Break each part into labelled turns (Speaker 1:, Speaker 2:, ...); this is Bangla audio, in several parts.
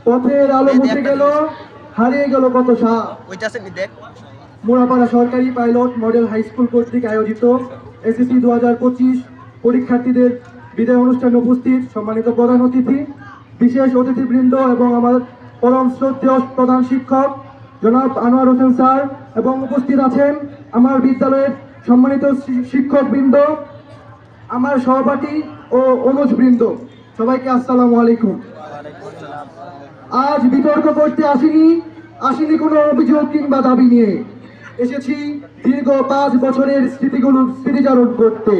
Speaker 1: পথের আলো মুছে গেল, হারিয়ে গেল কত সাপ। মোড়াপাড়া সরকারি পাইলট মডেল হাই স্কুল কর্তৃক আয়োজিত এসএসসি 2025 পরীক্ষার্থীদের বিদায় অনুষ্ঠানে উপস্থিত সম্মানিত প্রধান অতিথি, বিশেষ অতিথিবৃন্দ এবং আমার পরম শ্রদ্ধেয় প্রধান শিক্ষক জনাব আনোয়ার হোসেন স্যার, এবং উপস্থিত আছেন আমার বিদ্যালয়ের সম্মানিত শিক্ষকবৃন্দ, আমার সহপাঠী ও অনুজবৃন্দ, সবাইকে আসসালামু আলাইকুম। আজ বিতর্ক করতে আসিনি কোনো অভিযোগ কিংবা দাবি নিয়ে। এসেছি দীর্ঘ 5 বছরের স্মৃতিগুলো স্মৃতিচারণ করতে।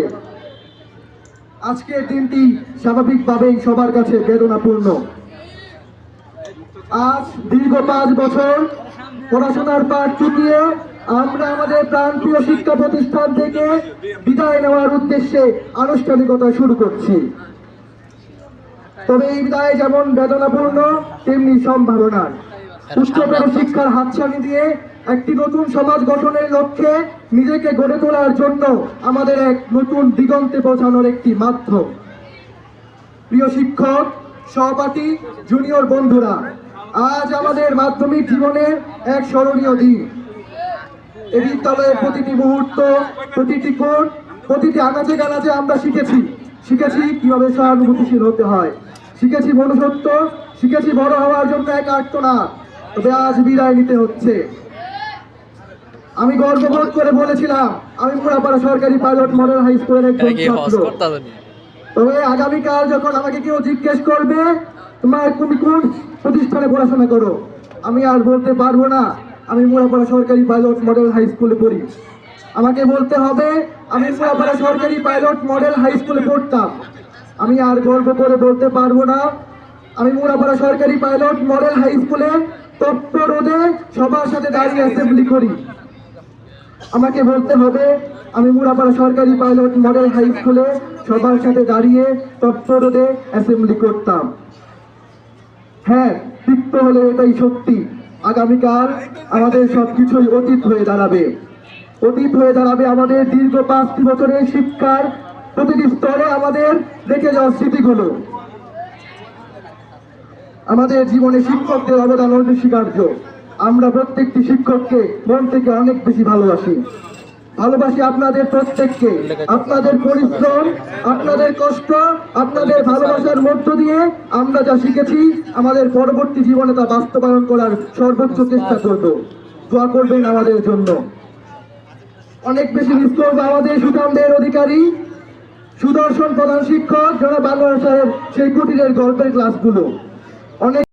Speaker 1: আজকের দিনটি স্বাভাবিকভাবেই সবার কাছে বেদনাপূর্ণ। আজ দীর্ঘ 5 বছর পড়াশোনার পাঠ চুকিয়ে আমরা আমাদের প্রান্তীয় শিক্ষা প্রতিষ্ঠান থেকে বিদায় নেওয়ার উদ্দেশ্যে আনুষ্ঠানিকতা শুরু করছি। তবে এই বিদায় যেমন বেদনাপূর্ণ তেমনি সম্ভাবনার। উচ্চতর শিক্ষার হাতছানি দিয়ে একটি নতুন সমাজ গঠনের লক্ষ্যে নিজেকে গড়ে তোলার জন্য আমাদের এক নতুন দিগন্তে পৌঁছানোর একটি মাধ্যম। প্রিয় শিক্ষক, সহপাঠী, জুনিয়র বন্ধুরা, আজ আমাদের মাধ্যমিক জীবনের এক স্মরণীয় দিন। এই বিদ্যালয়ের প্রতিটি মুহূর্ত, প্রতিটি কোণ, প্রতিটি আনাচে কানাচে আমরা শিখেছি কিভাবে সহানুভূতিশীল হতে হয়, শিখেছি মনুষ্যত্ব, শিখেছি বড় হওয়ার জন্য এক আর্তনাদ। তবে আজ বিদায় নিতে হচ্ছে। আমি গর্ববোধ করে বলেছিলাম আমি মোড়াপাড়া সরকারি পাইলট মডেল হাই স্কুলের একজন ছাত্র। তবে আগামীকাল যখন আমাকে কেউ জিজ্ঞেস করবে তুমি কোন প্রতিষ্ঠানে পড়াশোনা করো, আমি আর বলতে পারবো না আমি মোড়াপাড়া সরকারি পাইলট মডেল হাই স্কুলে পড়ি। আমাকে বলতে হবে আমি মোড়াপাড়া সরকারি পাইলট মডেল হাই স্কুলে পড়তাম। আমি আর গর্ব করে বলতে পারবো না আমি মোড়াপাড়া সরকারি পাইলট মডেল হাই স্কুলে তপ্ত রোদে সবার সাথে দাঁড়িয়ে অ্যাসেম্বলি করি। আমাকে বলতে হবে আমি মোড়াপাড়া সরকারি পাইলট মডেল হাই স্কুলে সবার সাথে দাঁড়িয়ে তপ্ত রোদে অ্যাসেম্বলি করতাম। হ্যাঁ, তিক্ত হলে এটাই সত্যি। আগামীকাল আমাদের সবকিছুই অতীত হয়ে দাঁড়াবে। অতীত হয়ে দাঁড়াবে আমাদের দীর্ঘ 5টি বছরের শিক্ষার প্রতিটি স্তরে আমাদের রেখে যাওয়া স্মৃতিগুলো। আমাদের জীবনে শিক্ষকদের অবদান অনস্বীকার্য। আমরা প্রত্যেকটি শিক্ষককে মন থেকে অনেক বেশি ভালোবাসি আপনাদের প্রত্যেককে। আপনাদের পরিশ্রম, আপনাদের কষ্ট, আপনাদের ভালোবাসার মধ্য দিয়ে আমরা যা শিখেছি আমাদের পরবর্তী জীবনে তা বাস্তবায়ন করার সর্বোচ্চ চেষ্টা করব। দোয়া করবেন আমাদের জন্য। অনেক বেশি মিস করবো আমাদের সুঠামদের অধিকারী সুদর্শন প্রধান শিক্ষক জনাব আনোয়ার সাহেব সেই কুটিরের গল্পের ক্লাসগুলো। অনেক